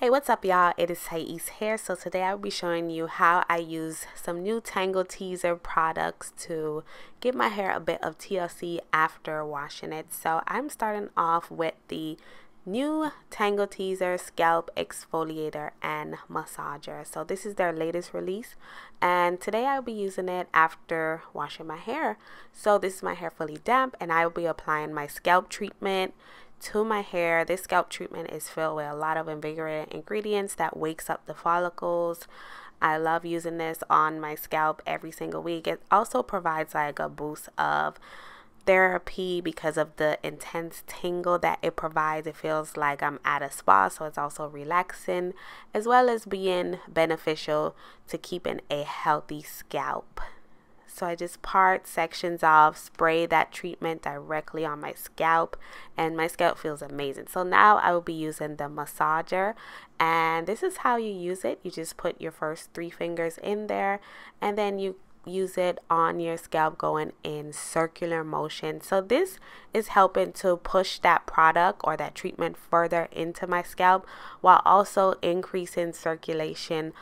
Hey, what's up, y'all? It is Thais here. So today I'll be showing you how I use some new Tangle Teezer products to give my hair a bit of TLC after washing it. So I'm starting off with the new Tangle Teezer Scalp Exfoliator and Massager. So this is their latest release, and today I'll be using it after washing my hair. So this is my hair fully damp, and I will be applying my scalp treatment to my hair. This scalp treatment is filled with a lot of invigorating ingredients that wakes up the follicles. I love using this on my scalp every single week. It also provides like a boost of therapy because of the intense tingle that it provides. It feels like I'm at a spa, so it's also relaxing as well as being beneficial to keeping a healthy scalp. So I just part sections off, spray that treatment directly on my scalp, and my scalp feels amazing. So now I will be using the massager, and this is how you use it. You just put your first 3 fingers in there, and then you use it on your scalp going in circular motion. So this is helping to push that product or that treatment further into my scalp while also increasing circulation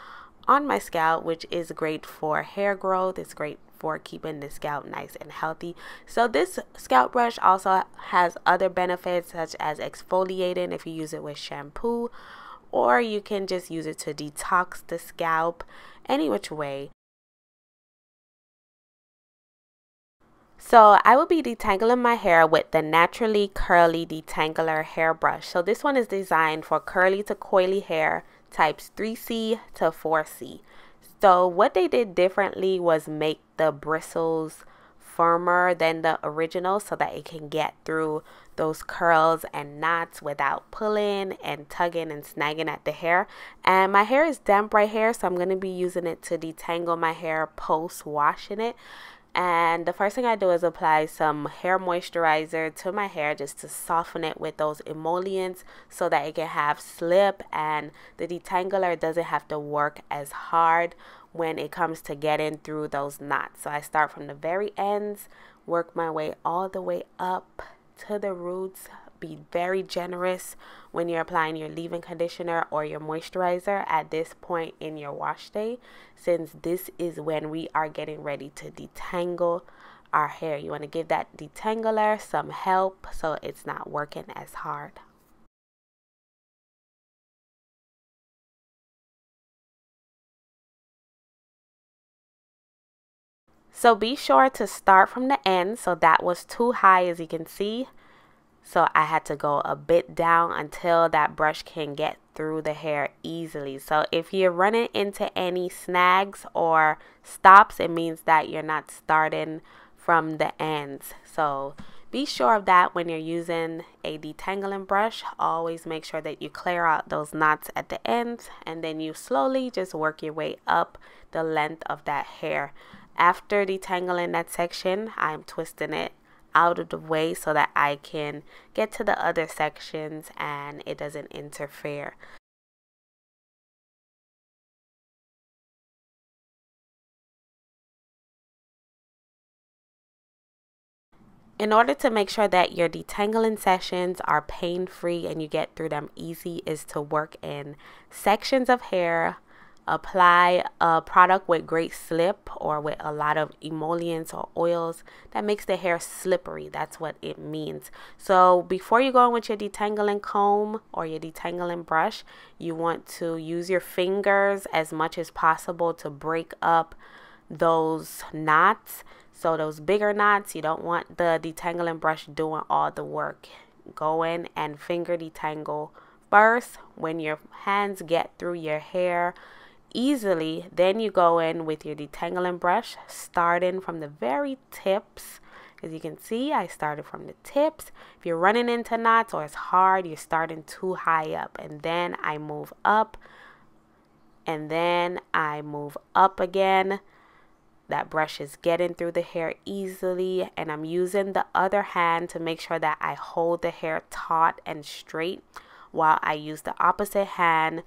on my scalp, which is great for hair growth. It's great for keeping the scalp nice and healthy. So this scalp brush also has other benefits such as exfoliating if you use it with shampoo, or you can just use it to detox the scalp, any which way. So I will be detangling my hair with the Naturally Curly Detangler hair brush. So this one is designed for curly to coily hair types 3C to 4C. So what they did differently was make the bristles firmer than the original so that it can get through those curls and knots without pulling and tugging and snagging at the hair. And my hair is damp right here, so I'm going to be using it to detangle my hair post washing it. And the first thing I do is apply some hair moisturizer to my hair just to soften it with those emollients so that it can have slip and the detangler doesn't have to work as hard when it comes to getting through those knots. So I start from the very ends, work my way all the way up to the roots. Be very generous when you're applying your leave-in conditioner or your moisturizer at this point in your wash day, since this is when we are getting ready to detangle our hair. You want to give that detangler some help so it's not working as hard. So be sure to start from the end. So that was too high, as you can see. So I had to go a bit down until that brush can get through the hair easily. So if you're running into any snags or stops, it means that you're not starting from the ends. So be sure of that when you're using a detangling brush. Always make sure that you clear out those knots at the ends, and then you slowly just work your way up the length of that hair. After detangling that section, I'm twisting it out of the way so that I can get to the other sections and it doesn't interfere. In order to make sure that your detangling sessions are pain-free and you get through them easy is to work in sections of hair. Apply a product with great slip or with a lot of emollients or oils that makes the hair slippery. That's what it means. So before you go in with your detangling comb or your detangling brush, you want to use your fingers as much as possible to break up those knots. So those bigger knots, you don't want the detangling brush doing all the work. Go in and finger detangle first. When your hands get through your hair easily, then you go in with your detangling brush, starting from the very tips. As you can see, I started from the tips. If you're running into knots or it's hard, you're starting too high up, and then I move up, and then I move up again. That brush is getting through the hair easily, and I'm using the other hand to make sure that I hold the hair taut and straight while I use the opposite hand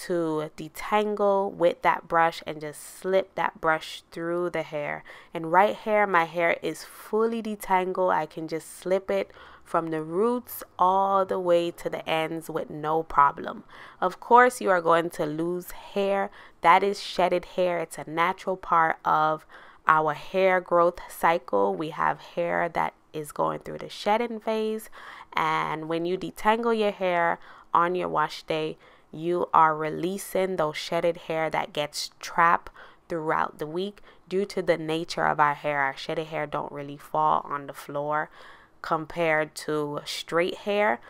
to detangle with that brush and just slip that brush through the hair. And right here, my hair is fully detangled. I can just slip it from the roots all the way to the ends with no problem. Of course, you are going to lose hair. That is shedded hair. It's a natural part of our hair growth cycle. We have hair that is going through the shedding phase, and when you detangle your hair on your wash day, you are releasing those shedded hair that gets trapped throughout the week due to the nature of our hair. Our shedded hair don't really fall on the floor compared to straight hair.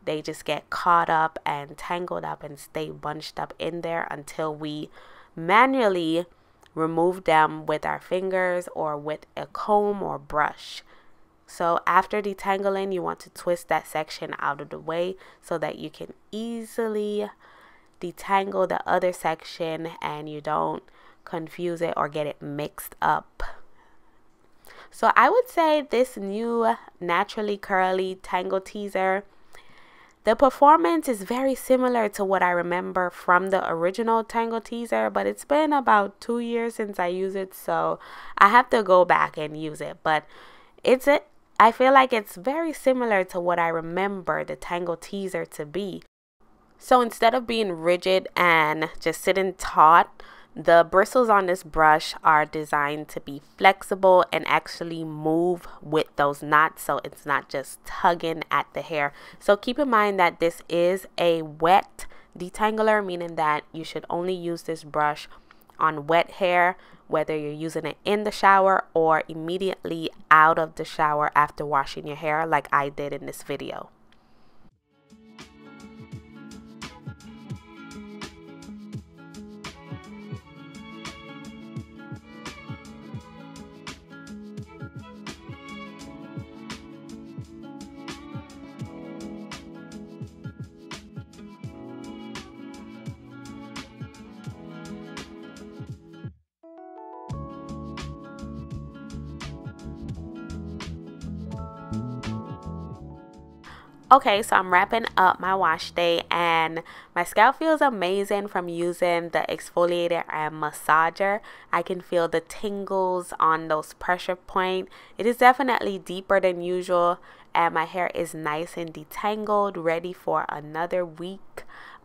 They just get caught up and tangled up and stay bunched up in there until we manually remove them with our fingers or with a comb or brush. So after detangling, you want to twist that section out of the way so that you can easily detangle the other section and you don't confuse it or get it mixed up. So I would say this new naturally curly Tangle Teezer, the performance is very similar to what I remember from the original Tangle Teezer, but it's been about 2 years since I used it, so I have to go back and use it. But I feel like it's very similar to what I remember the Tangle Teezer to be. So instead of being rigid and just sitting taut, the bristles on this brush are designed to be flexible and actually move with those knots, so it's not just tugging at the hair. So keep in mind that this is a wet detangler, meaning that you should only use this brush on wet hair, whether you're using it in the shower or immediately out of the shower after washing your hair like I did in this video. Okay, so I'm wrapping up my wash day and my scalp feels amazing from using the exfoliator and massager. I can feel the tingles on those pressure points. It is definitely deeper than usual and my hair is nice and detangled, ready for another week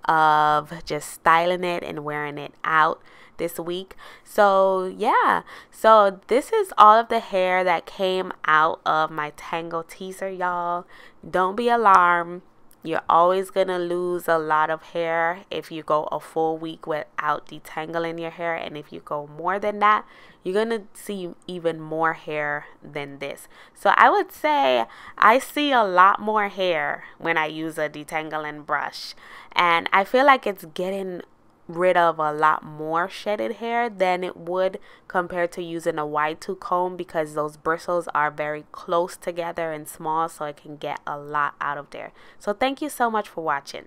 of just styling it and wearing it out this week. So yeah, so this is all of the hair that came out of my Tangle Teezer, y'all. Don't be alarmed. You're always gonna lose a lot of hair if you go a full week without detangling your hair, and if you go more than that, you're gonna see even more hair than this. So I would say I see a lot more hair when I use a detangling brush, and I feel like it's getting rid of a lot more shedded hair than it would compared to using a Y2 comb, because those bristles are very close together and small, so it can get a lot out of there. So thank you so much for watching.